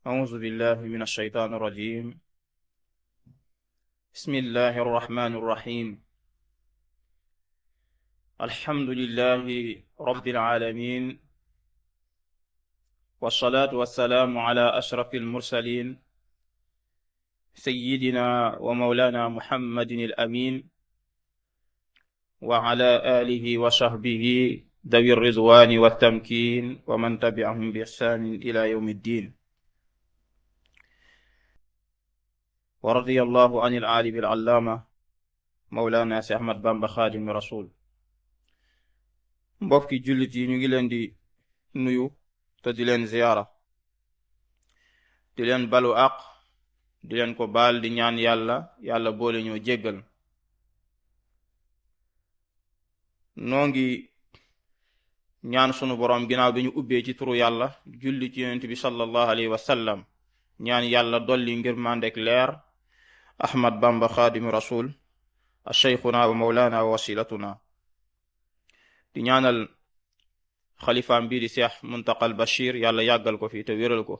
أعوذ بالله من الشيطان الرجيم. بسم الله الرحمن الرحيم. الحمد لله رب العالمين، والصلاة والسلام على أشرف المرسلين سيدنا ومولانا محمد الأمين وعلى آله وصحبه ذوي الرضوان والتمكين ومن تبعهم بإحسان إلى يوم الدين. ورضي الله عن العالم العلامة مولانا Cheikh Ahmad Bamba Xaadimu Rasuul. mbokki jullit yi ñu ngi leen di nuyu te di leen ziyaara, di leen balu àq, di leen ko baal, di ñaan yàlla boole ñoo jéggal. noo ngi ñaan sunu boroom ginnaaw bi ñu ubbee ci turu yàlla julli ci yonent bi sallallahu alayhi wa sallam, ñaan yàlla dolli ngir mandek leer Ahmad Bamba Xaadimu Rasuul asheykhuna wa mawlana wa wasilatuna. di ñaanal xalifaam bii di Cheikh Muntaqal Bachir yàlla yàggal ko fi te wéral ko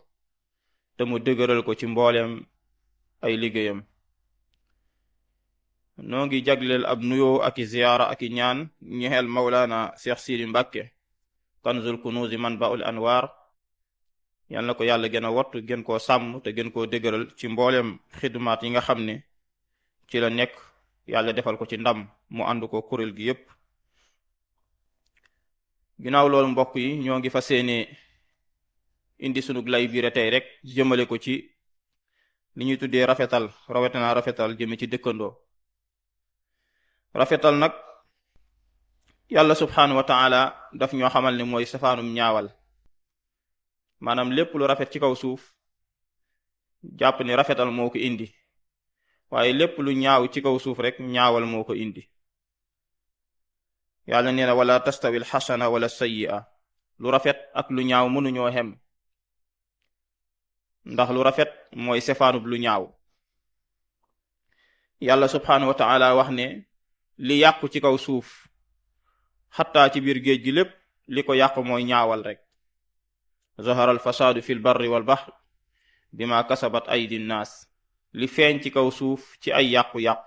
te mu dëgëral ko ci mbooleem ay liggéeyam. noo ngi jagleel ab nuyoo ak i ziyaara ak i ñaan ñexeel mawlana Cheikh Sidi Mbàkke kanzul kunuuzi manbaul anwaar. yal na ko yàlla gën a wattu, gën koo sàmm te gën koo dëgëral ci mbooleem xidmaat yi nga xam ne ci la nekk. yàlla defal ko ci ndam mu ànd ko kuréel gi yépp. ginnaaw loolu mbokk yi, ñoo ngi fas yéene indi sunug lay biire tey rek jëmale ko ci li ñuy tuddee rafetal, rawatina rafetal jëme ci dëkkandoo. rafetal nag yàlla subhanahu wa taala daf ñoo xamal ne mooy safaanum ñaawal. maanaam lépp lu rafet ci kaw suuf jàpp ni rafetal moo ko indi, waaye lépp lu ñaaw ci kaw suuf rek ñaawal moo ko indi. yàlla nee na wala tastawi alxasana wala sayyi'a. lu rafet ak lu ñaaw mënuñoo xem, ndax lu rafet mooy sefaanub lu ñaaw. yàlla subhanahu wa taala wax ne li yàqu ci kaw suuf xattaa ci biir géej gi lépp li ko yàqu mooy ñaawal rek. zahara alfasaadu fi lbarri walbahr bima kasabat aydi nnaas. li feeñ ci kaw suuf ci ay yàqu-yàqu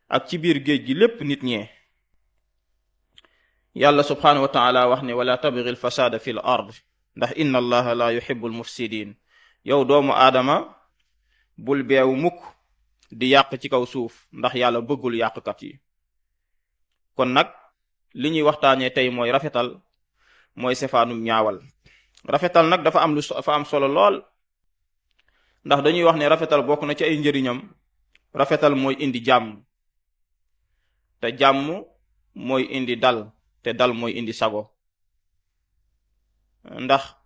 ak ci biir géej gi lépp nit ñee. yàlla subhanahu wa taala wax ne wala tabghi alfasaada fi l ard ndax inna allaha la yuhibbu almufsidin. yow doomu aadama bul beew mukk di yàq ci kaw suuf, ndax yàlla bëggul yàqkat yi. kon nag li ñuy waxtaanee tey mooy rafetal mooy sefaanum ñaawal. rafetal nag dafa am solo lool, ndax dañuy wax ne rafetal bokk na ci ay njëriñam. rafetal mooy indi jàmm, te jàmm mooy indi dal, te dal mooy indi sago. ndax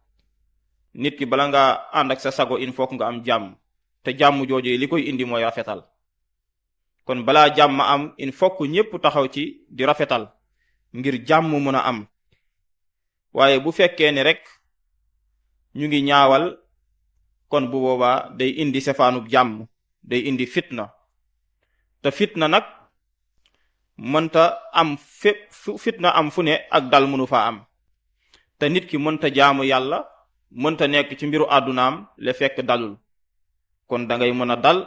nit ki bala nga ànd ak sa sago il faut nga am jàmm, te jàmm jooje li koy indi mooy rafetal. kon balaa jàmm am il faut ñépp taxaw ci di rafetal ngir jàmm mën a am. waaye bu fekkee ne rek ñu ngi ñaawal, kon bu boobaa day indi sefaanub jàmm, day indi fitna. te fitna nag mënta am fépp, fitna am fu ne ak dal mënu fa am. te nit ki mënta jaamu yàlla, mënta nekk ci mbiru àddunaam le fekk dalul. kon dangay mën a dal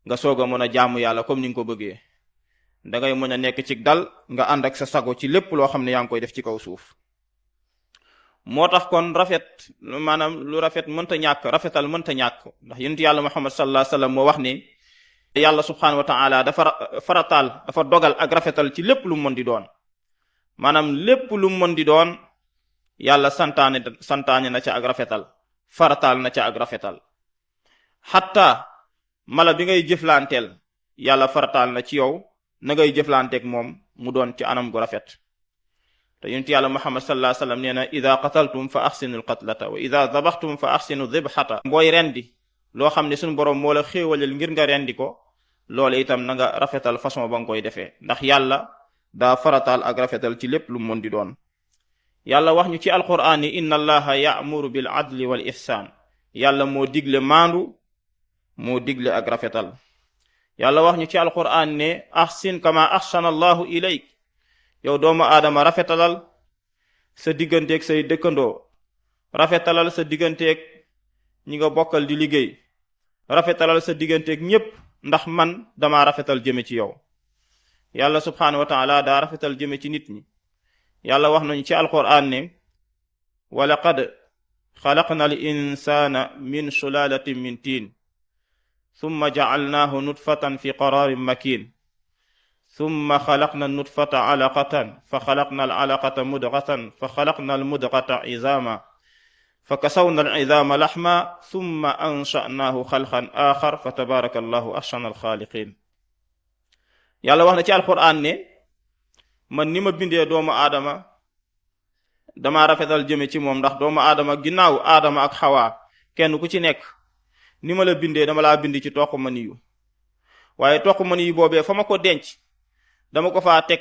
nga soog a mën a jaamu yàlla comme ni nga ko bëggee. dangay mën a nekk ci dal nga ànd ak sa sago ci lépp loo xam ne yaa ngi koy def ci kaw suuf. moo tax kon rafet, maanaam lu rafet mënta ñàkk, rafetal mënta ñàkk. ndax yonent yàlla Muhammad sallallahu alayhi wa sallam moo wax ne yàlla subhanahu wa taala dafa dogal ak rafetal ci lépp lu mën di doon. maanaam lépp lu mën di doon yàlla santaane na ca ak rafetal, farataal na ca ak rafetal. xatta mala bi ngay jëflanteel yàlla farataal na ci yow na ngay jëflanteeg moom mu doon ci anam gu rafet. te yonent yàlla Muhammad sallallahu alayhi wa sallam nee na ida qataltum fa axsinu alqatlata wa ida dabaxtum fa axsinu dibxata. booy rendi loo xam ne suñu boroom moo la xéewalal ngir nga rendi ko, loolu itam na nga rafetal façon ba nga koy defee, ndax yàlla daa farataal ak rafetal ci lépp lu mën di doon. yàlla wax ñu ci alquraan ni inna allaha ya'muru bil adli wal ihsaan. yàlla moo digle maandu, moo digle ak rafetal. yàlla wax ñu ci alquraan ne ahsin kama ahsana allahu ilayk. yow doomu aadama rafetalal sa digganteeg say dëkkandoo, rafetalal sa digganteeg ñi nga bokkal di liggéey rafetalal sa digganteeg ñépp ndax man dama rafetal jëme ci yow. yàlla subhaanahu wa taala daa rafetal jëme ci nit ñi. yàlla wax nañu ci alquran ne wa laqad xalaqna al insana min sulalatin min tiin summa jacalnaahu nutfatan fi qararin makin summa xalaqna nutfata alaqatan fa xalaqna al alaqata mudgatan fa xalaqna al mudgata izama fa kasawna al izama laxma summa ansha'naahu xalqan axar fa tabaraka allahu ahsana alxaaliqin. yàlla wax na ci alquran ne man ni ma bindee doomu aadama dama rafetal jëme ci moom ndax doomu aadama ginnaaw aadama ak xawaa kenn ku ci nekk ni ma la bindee dama laa bind ci toq maniyu waaye toq maniyu boobee fa ma ko denc dama ko faa teg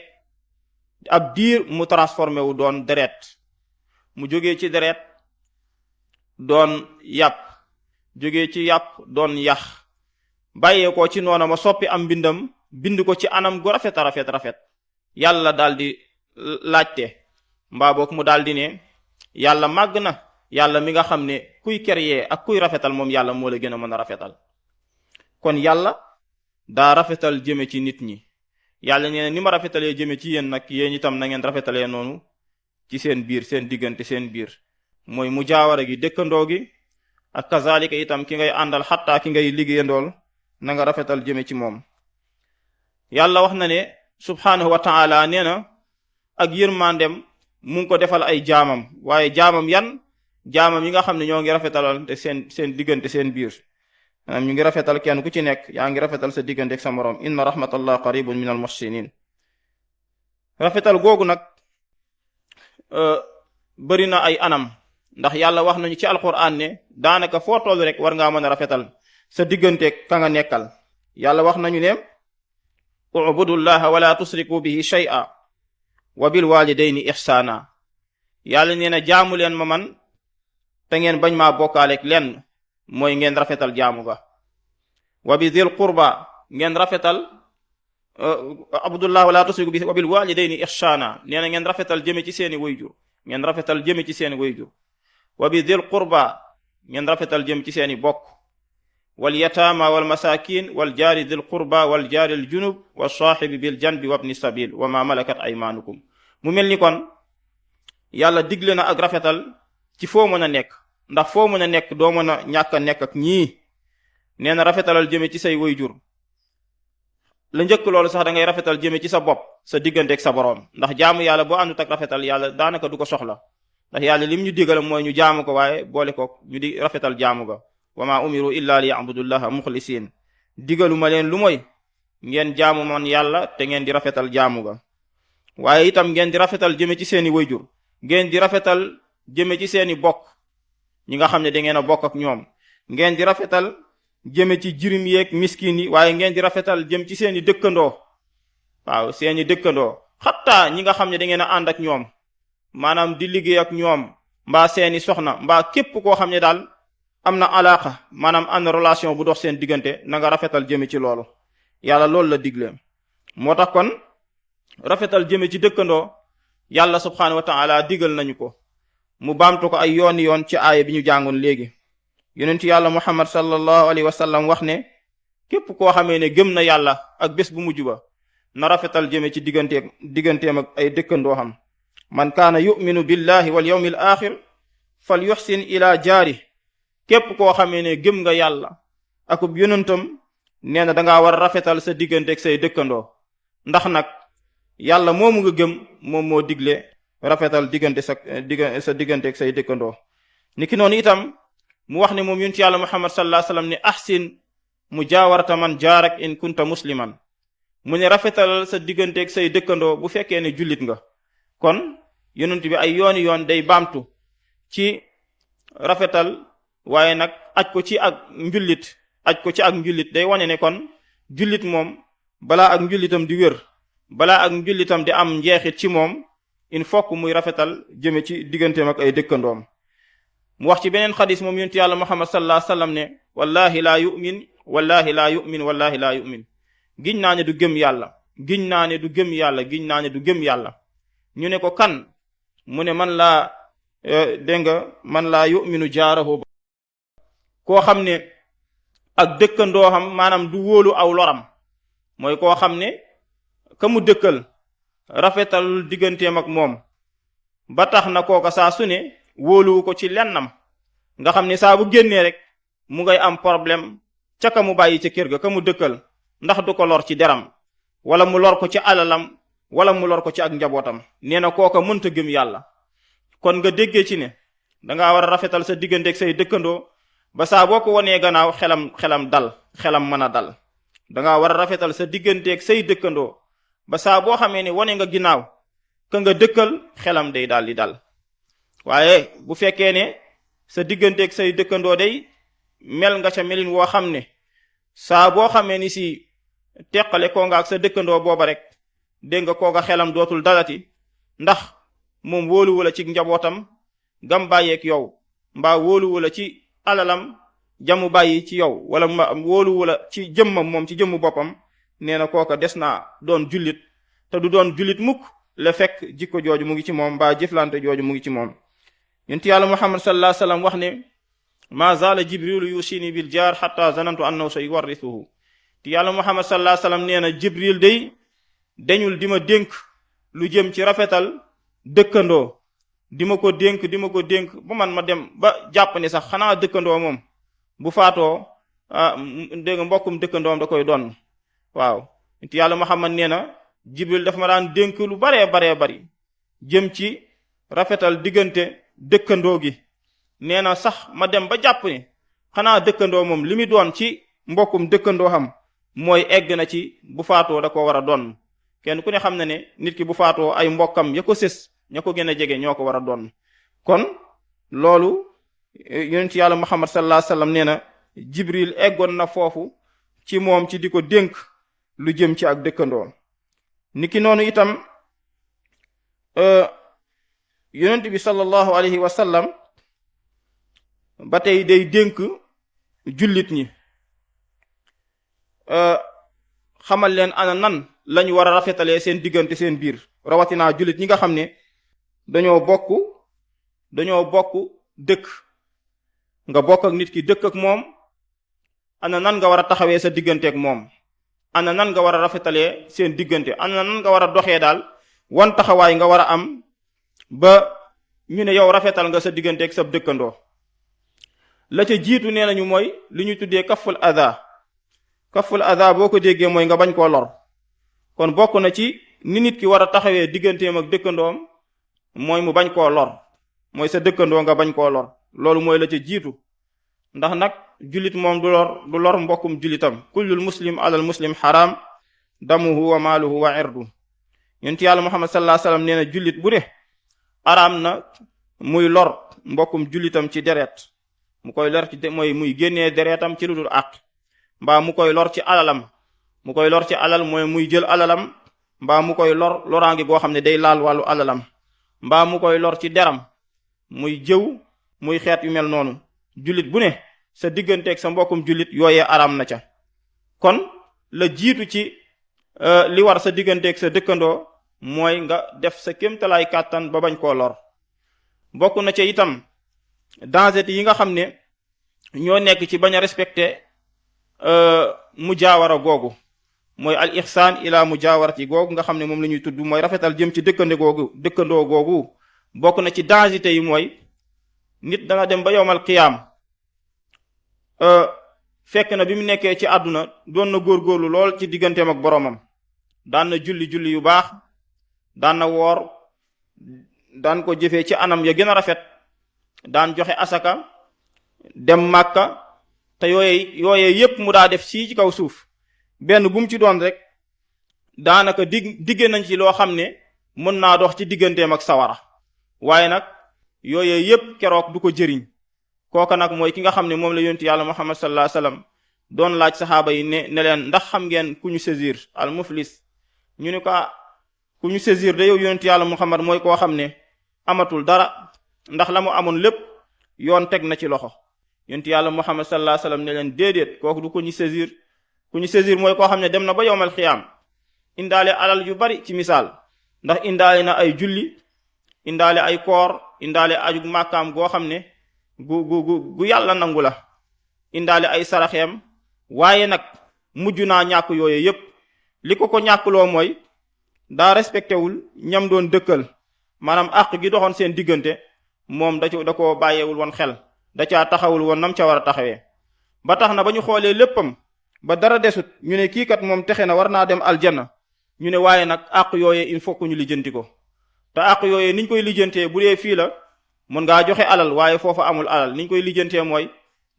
ab diir mu transformé wu doon deret mu jógee ci deret doon yàpp jógee ci yàpp doon yax bàyyee ko ci noona ma soppi am mbindam bind ko ci anam gu rafet a rafet yàlla daldi laajte mbaa boog mu daldi ne yàlla màgg na yàlla mi nga xam ne kuy créer ak kuy rafetal moom yàlla moo la gën a mën a rafetal. kon yàlla daa rafetal jëme ci nit ñi. yàlla nee na ni ma rafetalee jëme ci yéen nag yéen itam na ngeen rafetalee noonu ci seen biir seen diggante seen biir mooy mu jaawara gi dëkkandoo gi ak kazalika itam ki ngay àndal xattaa ki ngay liggéeyandool na nga rafetal jëme ci moom. yàlla wax na ne subhaanahu wa taala nee na ak yërmandem mu ngi ko defal ay jaamam waaye jaamam yan jaamam yi nga xam ne ñoo ngi rafetalal te seen diggante seen biir maanaam ñu ngi rafetal kenn ku ci nekk yaa ngi rafetal sa diggante ak sa moroom inna rahmatallah qaribun min al muhsinin. rafetal googu nag bëri na ay anam ndax yàlla wax nañu ci alquran ne daanaka foo toll rek war ngaa mën a rafetal sa digganteeg ka nga nekkal. yàlla wax nañu ne ubudullaha wala tusriku bihi shay'a wa bil walidayni ihsana. yàlla nee na jaamu leen ma man te ngeen bañ maa bokkaaleeg lenn mooy ngeen rafetal jaamu ga. wa bi dhil qurba ngeen rafetal abdullah wala tusriku bihi wa bil walidayni ihsana nee na ngeen rafetal jëme ci seeni wayjur ngeen rafetal jëme ci seeni wayjur. wa bi dhil qurba ngeen rafetal jëm ci seeni bokk. wal yataama wal masaakin wal jaari dil qurba wal jaari al junub wa saaxibi bil janbi wabni sabil wa ma malakat aymaanukum. mu mel ni kon yàlla digle na ak rafetal ci foo mën a nekk ndax foo mën a nekk doo mën a ñàkk a nekk ak ñii. nee na rafetalal jëme ci say wayjur. la njëkk loolu sax da ngay rafetal jëme ci sa bopp sa digganteeg sa boroom ndax jaamu yàlla boo àndut ak rafetal yàlla daanaka du ko soxla ndax yàlla lim ñu digal mooy ñu jaamu ko waaye boole ko ñu di rafetal jaamu ga. wa ma umiru illa li ya'budullaha muxlisiin digaluma leen lu mooy ngeen jaamu man yàlla te ngeen di rafetal jaamu ga. waaye itam ngeen di rafetal jëme ci seeni wayjur ngeen di rafetal jëme ci seeni bokk ñi nga xam ne da ngeen a bokk ak ñoom ngeen di rafetal jëme ci jirim yeeg miskin yi waaye ngeen di rafetal jëm ci seeni dëkkandoo. waaw seeni dëkkandoo xattaa ñi nga xam ne da ngeen a ànd ak ñoom maanaam di liggéey ak ñoom mbaa seeni soxna mbaa képp koo xam ne daal am na alaaka maanaam am na relation bu dox seen diggante na nga rafetal jëme ci loolu. yàlla loolu la digle. moo tax kon rafetal jëme ci dëkkandoo yàlla subhaanahu wa taala digal nañu ko mu baamtu ko ay yooni yoon ci aaya bi ñu jàngoon léegi. yonent yàlla muhammad sallallahu alayhi wa sallam wax ne képp koo xamee ne gëm na yàlla ak bés bu mujj ba na rafetal jëme ci digganteem ak ay dëkkandoo xam. man kaana yuminu billahi wal yawmil axir fal yuxsin ila jaari. képp koo xamee ne gëm nga yàlla akub yonentam nee na dangaa war a rafetal sa diggante ak say dëkkandoo ndax nag yàlla moomu nga gëm moom moo digle rafetal diggante sa diggante ak say dëkkandoo. niki noonu itam mu wax ne moom yonent yàlla muhammad sallallahu alayhi wasallam ne ahsin mujaawarata man jaarak in kunta musliman. mu ne rafetal sa diggante ak say dëkkandoo bu fekkee ne jullit nga. kon yonent bi ay yooni yoon day baamtu ci rafetal waaye nag aj ko ci ak njullit day wane ne kon jullit moom balaa ak njullitam di wér balaa ak njullitam di am njeexit ci moom il faut que muy rafetal jëme ci digganteem ak ay dëkkandoom. mu wax ci beneen xadis moom yonent yàlla muhammad sallallahu alayhi wasallam ne wallahi laa yu'min wallahi laa yu'min wallahi laa yu'min. giñ naa ne du gëm yàlla giñ naa ne du gëm yàlla giñ naa ne du gëm yàlla. ñu ne ko kan mu ne man laa yu'minu jaarahu koo xam ne ak dëkkandoo xam maanaam du wóolu aw loram mooy koo xam ne ka mu dëkkal rafetalul digganteem ak moom ba tax na kooka saa su ne wóoluwu ko ci lennam nga xam ne saa bu génnee rek mu ngay am problème ca ka mu bàyyi ca kër ga ka mu dëkkal ndax du ko lor ci deram wala mu lor ko ci alalam wala mu lor ko ci ak njabootam nee na kooka mënta gëm yàlla. kon nga déggee ci ne dangaa war a rafetal sa digganteeg say dëkkandoo ba saa boo ko wanee gannaaw xelam dal xelam mën a dal. dangaa war a rafetal sa digganteeg say dëkkandoo ba saa boo xamee ne wane nga ginnaaw ka nga dëkkal xelam day daal di dal. waaye bu fekkee ne sa digganteeg say dëkkandoo day mel nga ca melin woo xam ne saa boo xamee ni si teqale koo nga ak sa dëkkandoo booba rek dégg nga kooga xelam dootul dalati ndax moom wóoluwu la ci njabootam gam bàyyeek yow mbaa wóoluwu la ci alalam jamu bàyyi ci yow wala wóoluwu la ci jëmmam moom ci jëmmu boppam nee na kooka des naa doon jullit te du doon jullit mukk la fekk jikko jooju mu ngi ci moom mbaa jëflante jooju mu ngi ci moom. yonent yàlla Muhammad sallallahu alayhi wasallam wax ne ma zaala jibrilu yusini bil jaar hatta zanantu annahu sayuwarrithuhu te yàlla Muhammad sallallahu alayhi wasallam nee na jibril day dañul di ma dénk lu jëm ci rafetal dëkkandoo di ma ko dénk ba man ma dem ba jàpp ne sax xanaa dëkkandoo moom bu faatoo dégg nga mbokkum dëkkandoom da koy doon. waaw te yàlla Muhammad nee na jibril dafa ma daan dénk lu baree bari jëm ci rafetal diggante dëkkandoo gi nee na sax ma dem ba jàpp ne xanaa dëkkandoo moom li mu doon ci mbokkum dëkkandoo xam mooy egg na ci bu faatoo da ko war a doon. kenn ku ne xam na ne nit ki bu faatoo ay mbokkam ya ko sës ña ko gën a jege ñoo ko war a doon. kon loolu yonent yàlla Muhammad sallallahu alayhi wasallam nee na jibril eggoon na foofu ci moom ci di ko dénk lu jëm ci ak dëkkandoo. niki noonu itam yonent bi sallallahu alayhi wasallam ba tey day dénk jullit ñi xamal leen ana nan lañu war a rafetalee seen diggante seen biir rawatinaa jullit ñi nga xam ne dañoo bokk dëkk nga bokk ak nit ki dëkk ak moom ana nan nga war a taxawee sa diggante ak moom ana nan nga war a rafetalee seen diggante ana nan nga war a doxee daal wan taxawaay nga war a am ba ñu ne yow rafetal nga sa diggante ak sa dëkkandoo. la ca jiitu nee nañu mooy li ñu tuddee kaful ada boo ko déggee mooy nga bañ koo lor. kon bokk na ci ni nit ki war a taxawee digganteem ak dëkkandoom mooy mu bañ koo lor mooy sa dëkkandoo nga bañ koo lor loolu mooy la ca jiitu. ndax nag jullit moom du lor mbokkum jullitam kullul muslim alal muslim xaraam damuhu wa maaluhu wa irdu. yonent yàlla Muhammad sallallahu alayhi wasallam nee na jullit bu ne araam na muy lor mbokkum jullitam ci deret mu koy lor ci mooy muy génnee deretam ci lu dul àq mbaa mu koy lor ci alalam mu koy lor ci alal mooy muy jël alalam mbaa mu koy lor loraange goo xam ne day laal wàllu alalam mbaa mu koy lor ci deram muy jëw muy xeet yu mel noonu. jullit bu ne sa digganteeg sa mbokkum jullit yooyee araam na ca. kon la jiitu ci li war sa digganteeg sa dëkkandoo mooy nga def sa kéemtalaay kàttan ba bañ koo lor. bokk na ca itam danger yi nga xam ne ñoo nekk ci bañ a respecté mujaawara googu mooy al ihsaan ila mujaawarati googu nga xam ne moom la ñuy tudd mooy rafetal jëm ci dëkkandoo googu bokk na ci danger yi mooy nit danga dem ba yowmal qiyaam fekk na bi mu nekkee ci àdduna doon na góorgóorlu lool ci digganteem ak boroomam daan na julli yu baax daan na woor daan ko jëfee ci anam ya gën a rafet daan joxe asaka dem màkka te yooyee yépp mu daa def ci kaw suuf benn bu mu ci doon rek daanaka digge nañ ci loo xam ne mën naa dox ci digganteem ak sawara waaye nag yooyee yépp keroog du ko jëriñ. kooka nag mooy ki nga xam ne moom la yonent yàlla Muhammad sallallahu alayhi wasallam doon laaj saxaaba yi ne leen ndax xam ngeen ku ñu saisir al muflis ñu ne ko ku ñu saisir da yow yonent yàlla Muhammad mooy koo xam ne amatul dara ndax la mu amoon lépp yoon teg na ci loxo. yonent yàlla Muhammad sallallahu alayhi wasallam ne leen déedéet kooku du ku ñu saisir mooy koo xam ne dem na ba yowmal xiyaam indaale alal yu bari ci misaal ndax indaale na ay julli indaale ay koor indaale aju màkkaam goo xam ne gu yàlla nangu la indaale ay saraxeem waaye nag mujj naa ñàkk yooye yépp li ko ko ñàkkloo mooy daa respecté wul ñam doon dëkkal maanaam àq gi doxoon seen diggante moom da koo bàyyeewul woon xel da caa taxawul woon nam ca war a taxawee ba tax na ba ñu xoolee léppam ba dara desut ñu ne kii kat moom texe na war naa dem aljanna ñu ne waaye nag àq yooye il faut que ñu lijjanti ko te àq yooye niñ koy lijjantee bu dee fii la mën ngaa joxe alal waaye foofa amul alal niñ koy lijjantee mooy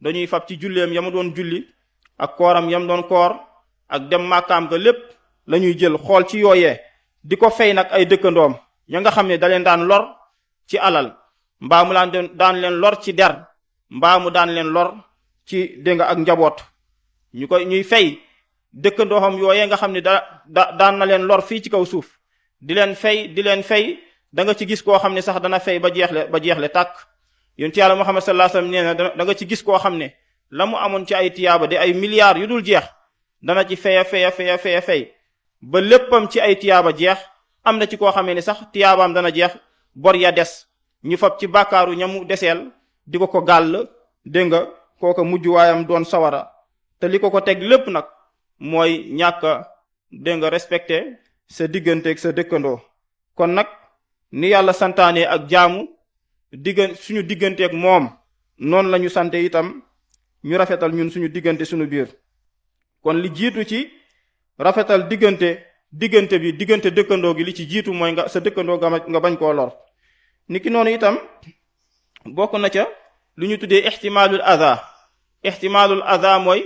dañuy fab ci julleem yama doon julli ak kooram yam doon koor ak dem màkkaam ga lépp lañuy jël xool ci yooyee di ko fay nag ay dëkkandoom ña nga xam ne da leen daan lor ci alal mbaa mu daan leen lor ci der mbaa mu daan leen lor ci dégg nga ak njaboot ñuy fay dëkkandoom yooyee nga xam ne daan na leen lor fii ci kaw suuf di leen fay da nga ci gis koo xam ne sax dana fay ba jeexle tàkk yonent Yàlla Muhammad sallallahu alayhi wasallam nee na da nga ci gis koo xam ne la mu amoon ci ay tiyaaba di ay milliards yu dul jeex dana ci fay ba léppam ci ay tiyaaba jeex am na ci koo xamee ne sax tiyaabaam dana jeex bor ya des ñu fab ci bàkkaaru ñamu deseel di ko gàll dégg nga kooka mujj waayam doon sawara te li ko teg lépp nag mooy ñàkk dégg nga respecté sa digganteeg sa dëkkandoo kon nag ni yàlla santaane ak jaamu suñu digganteeg moom noonu la ñu sante itam ñu rafetal ñun suñu diggante suñu biir kon li jiitu ci rafetal diggante dëkkandoo gi li ci jiitu mooy sa dëkkandoo nga bañ koo lor niki noonu itam bokk na ca lu ñu tuddee ixtimaalul adha mooy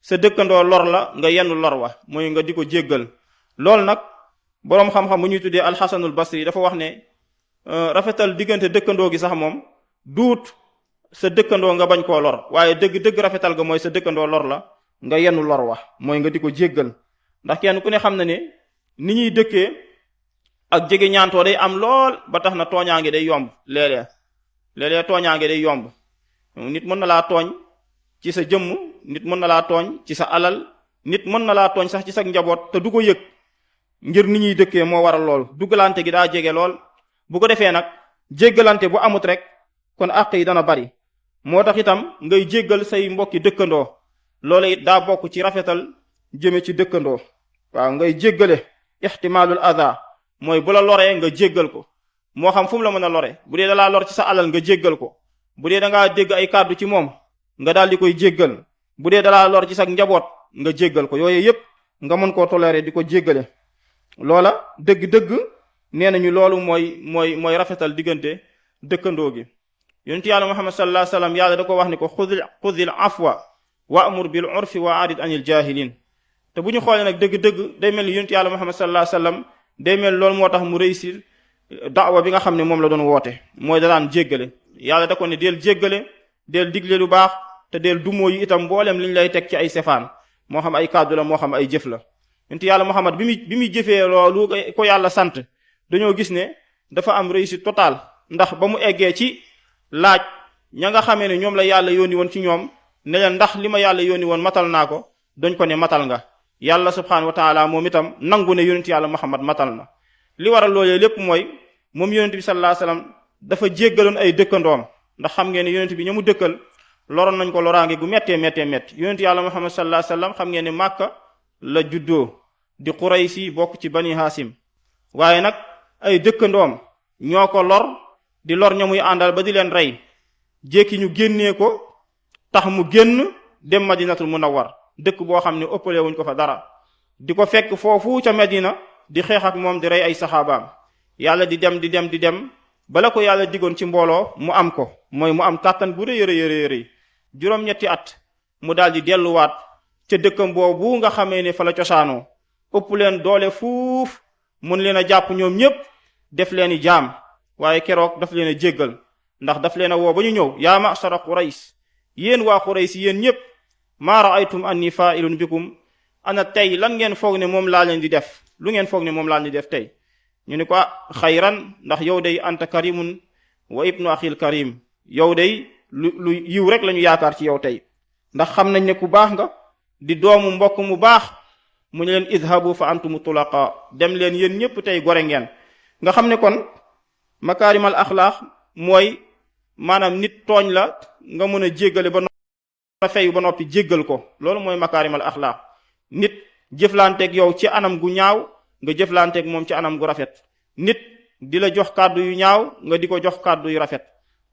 sa dëkkandoo lor la nga yenn lor wa mooy nga di ko jéggal loolu nag boroom xam-xam bu ñuy tuddee alxasanul basri dafa wax ne rafetal diggante dëkkandoo gi sax moom duut sa dëkkandoo nga bañ koo lor waaye dëgg rafetal ga mooy sa dëkkandoo lor la nga yenn lor wa mooy nga di ko jéggal ndax kenn ku ne xam na ne ni ñuy dëkkee ak jege ñaantoo day am lool ba tax na tooñaange day yomb léeg-léeg tooñaange day yomb nit mën na laa tooñ ci sa jëmm nit mën na laa tooñ ci sa alal nit mën na laa tooñ sax ci sa njaboot te du ko yëg ngir ni ñuy dëkkee moo waral lool duggalante gi daa jege lool bu ko defee nag jéggalante bu amut rek kon àq yi dana bari moo tax itam ngay jéggal say mbokki dëkkandoo loolu it daa bokk ci rafetal jëme ci dëkkandoo waaw ngay jéggale ixtimaalul adha mooy bu la loree nga jéggal ko moo xam fu mu la mën a lore bu dee dalaa lor ci sa alal nga jéggal ko bu dee dangaa dégg ay kàddu ci moom nga daal di koy jéggal bu dee dalaa lor ci sa njaboot nga jéggal ko yooyu yépp nga mën koo toléré di ko jéggale loola dëgg-dëgg nee nañu loolu mooy rafetal diggante dëkkandoo gi yonent Yàlla Muhammad sallallahu alayhi wasallam yàlla da ko wax ni ko xudil afwa wa'mur bil urfi wa arid anil jahilin te bu ñu xoolee nag dëgg-dëgg day mel ni yonent Yàlla Muhammad sallallahu alayhi wasallam day mel loolu moo tax mu réussir daawa bi nga xam ne moom la doon woote mooy da daan jéggale yàlla da ko ne deel jéggale deel digle lu baax te deel dumoo yi itam mboolem liñ lay teg ci ay sefaan moo xam ay kàddu la moo xam ay jëf la yonent Yàlla Muhammad bi muy jëfee loolu ko yàlla sant dañoo gis ne dafa am réussite totale ndax ba mu eggee ci laaj ña nga xamee ne ñoom la yàlla yónni woon ci ñoom ne leen ndax li ma yàlla yónni woon matal naa ko dañ ko ne matal nga yàlla subhaanahu wa taala moom itam nangu ne yonent Yàlla Muhammad matal na li waral loolee lépp mooy moom yonent bi sallallahu alayhi wasallam dafa jéggaloon ay dëkkandoom ndax xam ngeen ne yonent bi ña mu dëkkal loroon nañ ko loraange gu méttee yonent Yàlla Muhammad sallallahu alayhi wasallam xam ngeen ne Màkka la juddoo di Quraysi bokk ci Bani Haasim waaye nag ay dëkkandoom ñoo ko lor di lor ña muy àndal ba di leen rey jékki ñu génnee ko tax mu génn dem Madinatul Munawwar dëkk boo xam ne ëppale wuñ ko fa dara di ko fekk foofu ca Medina di xeex ak moom di rey ay saxaabaam yàlla di dem bala ko yàlla digoon ci mbooloo mu am ko mooy mu am kàttan bu rëy juróom-ñetti at mu daal di delluwaat ca dëkkam boobu nga xamee ne fa la cosaanoo ëpp leen doole fuuf mun leen a jàpp ñoom ñépp def leen i jaam waaye keroog daf leen a jéggal ndax daf leen a woo ba ñu ñëw yaa ma'shara Qurays yéen waa Qurays yéen ñépp maa ra'aytum anni fa'ilun bikum ana tey lan ngeen foog ne moom laa leen di def lu ngeen foog ne moom laa leen di def tey ñu ne ko xayran ndax yow day anta karimun wa ibnu axil karim yow day lu yiw rek lañu yaakaar ci yow tey ndax xam nañ ne ku baax nga di doomu mbokk mu baax mu ne leen idhabu fa antumu tulaqa dem leen yéen ñépp tey gore ngeen nga xam ne kon makaarimal axlaax mooy maanaam nit tooñ la nga mën a jéggale ba fayu ba noppi jéggal ko. loolu mooy makaarimal axlaaq. nit jëflanteeg yow ci anam gu ñaaw nga jëflanteeg moom ci anam gu rafet. nit di la jox kàddu yu ñaaw nga di ko jox kàddu yu rafet.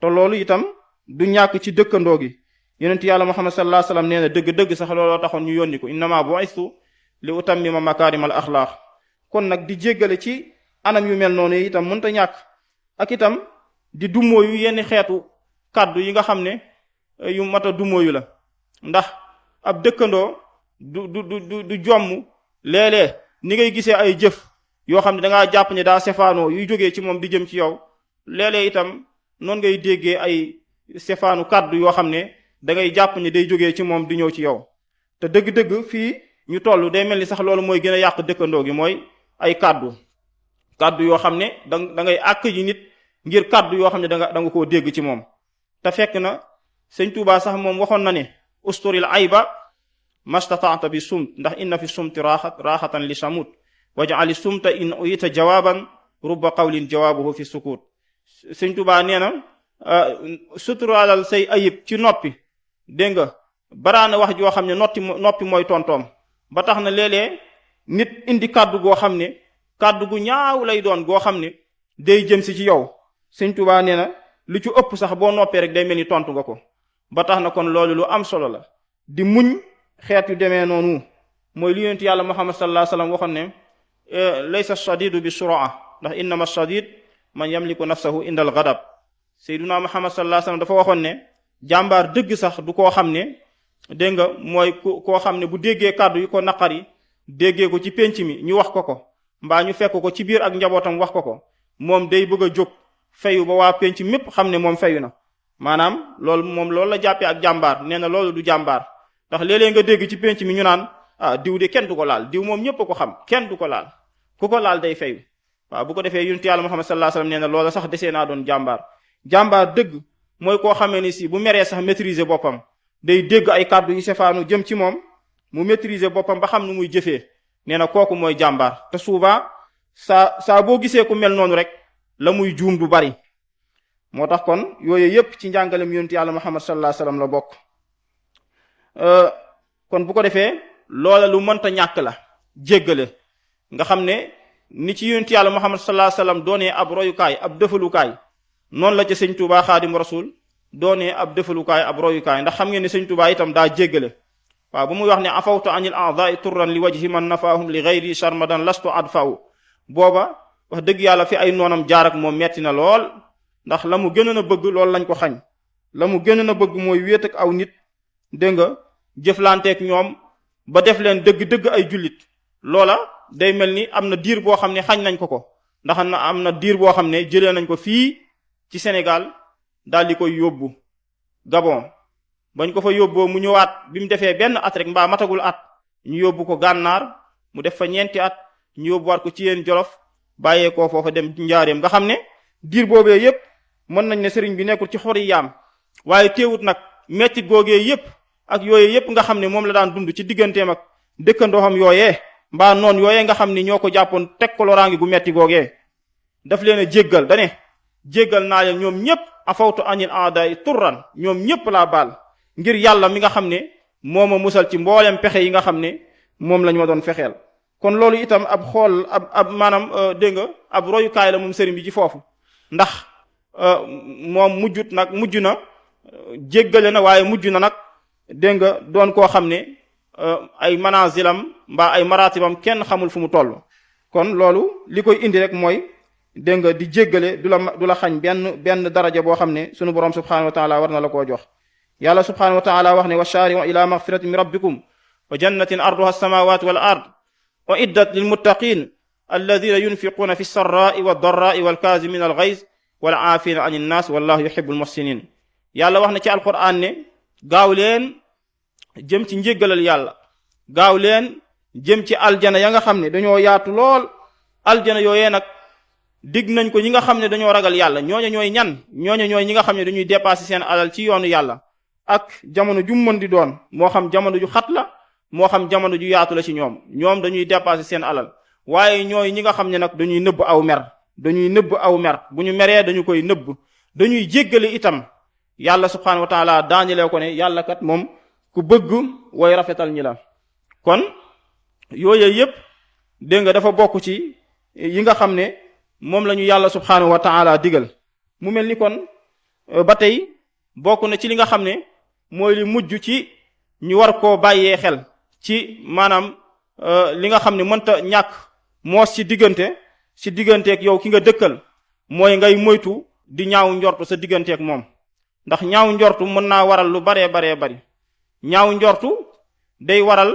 te loolu itam du ñàkk ci dëkkandoo gi. yonent yàlla Muhammad sallallahu alayhi wasallam nee na dëgg-dëgg sax looloo taxoon ñu yónni ko innama bu'istu li utammima makaarimal axlaaq. kon nag di jéggale ci anam yu mel noonu itam mënta ñàkk. ak itam di dummóoyu yenn xeetu kàddu yi nga xam ne yu mat a dummóoyu la. ndax ab dëkkandoo du jomm léeg-léeg ni ngay gisee ay jëf yoo xam ne dangaa jàpp ne daa sefaanoo yuy jógee ci moom di jëm ci yow. léeg-léeg itam noonu ngay déggee ay sefaanu kàddu yoo xam ne da ngay jàpp ne day jógee ci moom di ñëw ci yow. te dëgg-dëgg fii ñu toll day mel ni sax loolu mooy gën a yàq dëkkandoo gi mooy ay kàddu yoo xam ne da ngay àkk ji nit ngir kàddu yoo xam ne da nga koo dégg ci moom. te fekk na sëñ Tuubaa sax moom waxoon na ne usturil ayba mastataata bi sumt ndax inna fi sumti raaxatan li samut waj'ali sumta in uyita jawaaban rubba qawlin jawaabuhu fi sukut. sëñ Tuubaa nee na suturaalal say ayib ci noppi. dégg nga baraana wax joo xam ne noppi mooy tontoom. ba tax na léeg-léeg nit indi kàddu goo xam ne kàddu gu ñaaw lay doon goo xam ne day jëm si ci yow. sëñ Tuubaa nee na lu ci ëpp sax boo noppee rek day mel ni tontu nga ko. ba tax na kon loolu lu am solo la. di muñ xeet yu demee noonu mooy li yonent yàlla Muhammad sallallahu alayhi wasallam waxoon ne laysa shadidu bi sur'a ndax innama shadid man yamliku nafsahu indal ghadab. Seyduna Muhammad sallallahu alayhi wasallam dafa waxoon ne jàmbaar dëgg sax du koo xam ne dégg nga mooy koo xam ne bu déggee kàddu yi ko naqari déggee ko ci pénc mi ñu wax ko mbaa ñu fekk ko ci biir ak njabootam wax ko moom day bëgg a jóg fayu ba waa pénc mépp xam ne moom fayu na. maanaam loolu la jàppee ak jàmbaar. nee na loolu du jàmbaar ndax léeg-léeg nga dégg ci pénc mi ñu naan diw de kenn du ko laal diw moom ñëpp a ko xam kenn du ko laal ku ko laal day fayu. waaw bu ko defee yonent yàlla Muhammad sallallahu alayhi wasallam nee na loola sax desee naa doon jàmbaar. jàmbaar dëgg mooy koo xamee ni si bu meree sax maîtriser boppam day dégg ay kàddu yu sefaanu jëm ci moom mu maîtriser boppam ba xam nu muy jëfee. nee na kooku mooy jàmbaar. te souvent saa boo gisee ku mel noonu rek la muy juum du bari. moo tax kon yooyu yépp ci njàngalem yonent yàlla Muhammad sallallahu alayhi wasallam la bokk. kon bu ko defee loola lu mënta ñàkk la jéggale. nga xam ne ni ci yonent yàlla Muhammad sallallahu alayhi wasallam doonee ab royukaay ab dëfalukaay noonu la ca sëñ Tuubaa Xaadim Rasul doonee ab dëfalukaay ab royukaay. ndax xam ngeen ne sëñ Tuubaa itam daa jéggale. waaw bu muy wax ne afawtu anil a'daa'i turran li wajhi man nafaahum li ghayri sharmadan lastu adfa'u. booba wax dëgg yàlla fi ay noonam jaar ak moom metti na lool. ndax la mu gënoon a bëgg loolu lañ ko xañ. la mu gënoon a bëgg mooy wéet ak aw nit dégg nga jëflanteeg ñoom ba def leen dëgg-dëgg ay jullit. loola day mel ni am na diir boo xam ne xañ nañ ko ndax am na diir boo xam ne jëlee nañ ko fii ci Sénégal daal di koy yóbbu Gabon. bañ ko fa yóbboo mu ñëwaat bi mu defee benn at rek mbaa matagul at ñu yóbbu ko Gànnaar mu def fa ñeenti at ñu yóbbuwaat ko ci yéen Jolof bàyyee koo foofa dem Njaareem. nga xam ne diir boobee yépp mën nañ ne sëriñ bi nekkul ci xoriyaam waaye teewut nag mettit googee yépp ak yooyee yépp nga xam ne moom la daan dund ci digganteem ak dëkkandoo xam yooyee mbaa noon yooyee nga xam ni ñoo ko jàppoon teg ko loraangi gu metti googee daf leen a jéggal dane jéggal naa leen ñoom ñépp afawtu anil a'da'i turran ñoom ñépp laa baal ngir yàlla mi nga xam ne moo ma musal ci mboolem pexe yi nga xam ne moom lañ ma doon fexeel. kon loolu itam ab xool ab maanaam dégg nga ab royukaay la moom sëriñ bi ci foofu. ndax moom mujj na jéggale na waaye mujj na nag dégg nga doon koo xam ne ay manazilam mbaa ay maratibam kenn xamul fu mu toll. kon loolu li koy indi rek mooy dégg nga di jéggale du la xañ benn daraja boo xam ne sunu borom subhanahu wa taala war na la koo jox. yàlla subhanahu wa taala wax ne wa shari'u ila maghfiratin min rabbikum wa jannatin arduha as-samawati wal ard wa iddat lil muttaqin alladhina yunfiquna fi as-sarra'i wad darra'i wal kazimina al ghayz wal 'afina 'anil nas wallahu yuhibbul muhsinin. yàlla wax na ci alquran ne gaaw leen jëm ci njéggalal yàlla gaaw leen jëm ci aljana ya nga xam ne dañoo yaatu lool. aljana yooyee nag dig nañ ko ñi nga xam ne dañoo ragal yàlla. ñooñu ñooy ñan ñooñu ñooy ñi nga xam ne dañuy dépasser seen alal ci yoonu yàlla ak jamono ju mën di doon moo xam jamono ju xat la moo xam jamono ju yaatu la ci ñoom dañuy dépasser seen alal. waaye ñooy ñi nga xam ne nag dañuy nëbb aw mer bu ñu meree dañu koy nëbb dañuy jéggale itam. yàlla subhanahu wa taala daañalee ko ne yàlla kat moom ku bëgg way rafetal ñi la. kon yooyu yépp dégg nga dafa bokk ci yi nga xam ne moom la ñu yàlla subhanahu wa taala digal. mu mel ni kon ba tey bokk na ci li nga xam ne mooy li mujj ci ñu war koo bàyyee xel ci maanaam li nga xam ne mënta ñàkk moos ci digganteeg yow ki nga dëkkal mooy ngay moytu di ñaaw njortu sa digganteeg moom. ndax ñaaw njortu mën naa waral lu baree bari ñaaw njortu day waral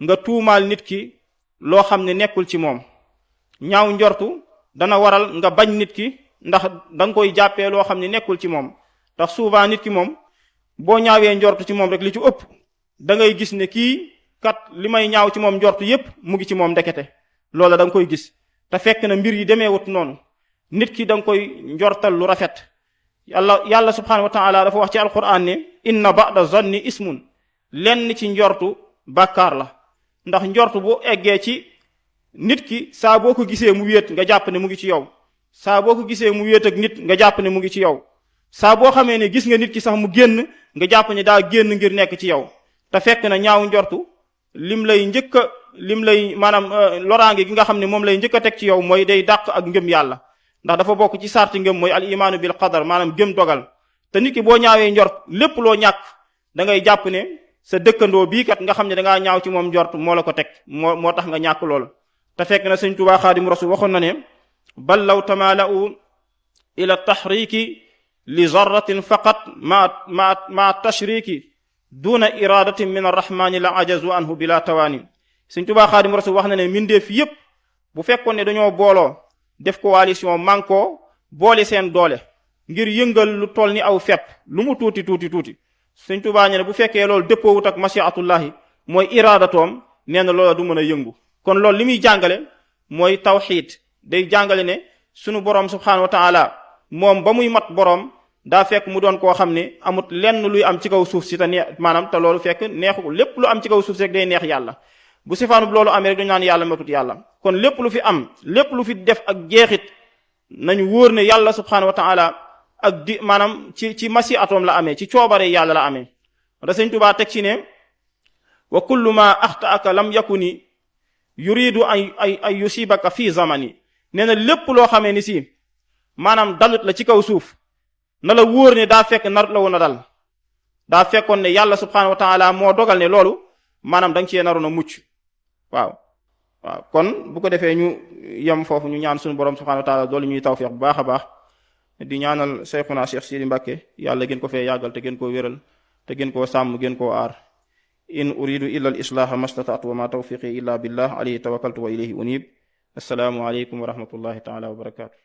nga tuumaal nit ki loo xam ne nekkul ci moom. ñaaw njortu dana waral nga bañ nit ki ndax da nga koy jàppee loo xam ne nekkul ci moom. ndax souvent nit ki moom boo ñaawee njortu ci moom rek li ci ëpp da ngay gis ne kii kat li may ñaaw ci moom njortu yépp mu ngi ci moom ndekete loola da nga koy gis. te fekk na mbir yi demeewut noonu. nit ki da nga koy njortal lu rafet. yàlla subhanahu wa taala dafa wax ci alquran ne inna ba'da zanni ismun lenn ci njortu bàkkaar la. ndax njortu bu eggee ci nit ki saa boo ko gisee mu wéet nga jàpp ne mu ngi ci yow. saa boo ko gisee mu wéet ak nit nga jàpp ne mu ngi ci yow. saa boo xamee ne gis nga nit ki sax mu génn nga jàpp ne daa génn ngir nekk ci yow. te fekk na ñaaw njortu lim lay maanaam loraange gi nga xam ne moom lay njëkk a teg ci yow mooy day dàq ak ngëm yàlla. ndax dafa bokk ci sarti ngëm mooy al imaanu bil qadar maanaam gëm dogal. te nit ki boo ñaawee njort lépp loo ñàkk da ngay jàpp ne sa dëkkandoo bii kat nga xam ne dangaa ñaaw ci moom njort moo la ko teg moo tax nga ñàkk lool. te fekk na sëñ Tuubaa Xaadim Rasul waxoon na ne bal law tamaala'u ila tahriki li zarratin faqat ma tashriki duna iradatin min arrahmani la ajazu anhu bila tawaani. sëñ Tuubaa Xaadim Rasul wax na ne mindeef yépp bu fekkoon ne dañoo booloo def coalition manko boole seen doole ngir yëngal lu toll ni aw fepp lu mu tuuti sëñ Tuubaa ne bu fekkee loolu dëppoowut ak mashiatullahi mooy iraadatoom nee na loola du mën a yëngu. kon loolu li muy jàngale mooy tawxiid. day jàngale ne sunu borom subhanahu wa taala moom ba muy mat borom daa fekk mu doon koo xam ne amut lenn luy am ci kaw suuf si te maanaam te loolu fekk neexu lépp lu am ci kaw suuf si rek day neex yàlla. bu sifaanub loolu amee rek duñu naan yàlla matut yàlla. kon lépp lu fi am lépp lu fi def ak jeexit nañu wóor ne yàlla subhanahu wa taala ak di maanaam ci masi atoom la amee ci coobare yàlla la amee. da sëñ Tuubaa teg ci ne wa kullu ma axtaaka lam yakuni yuridu ay yusibaka fi zamani. nee na lépp loo xamee ni si maanaam dalut la ci kaw suuf na la wóor ne daa fekk narut la woon a dal. daa fekkoon ne yàlla subhanahu wa taala moo dogal ne loolu maanaam da nga cee naroon a mucc. waaw kon bu ko defee ñu yem foofu ñu ñaan suñu borom subhanahu wa taala doolu ñuy tawfiq bu baax a baax di ñaanal Seyxuna Cheikh Sidi Mbàkke yàlla gën ko fee yàggal te gën koo wéral te gën koo sàmm gën koo aar. in uridu illa al islaha mastata'tu wa ma tawfiqi illa billah alayhi tawakkaltu wa ilayhi unib. assalaamu aleykum wa rahmatullahi taala wa barakatuh.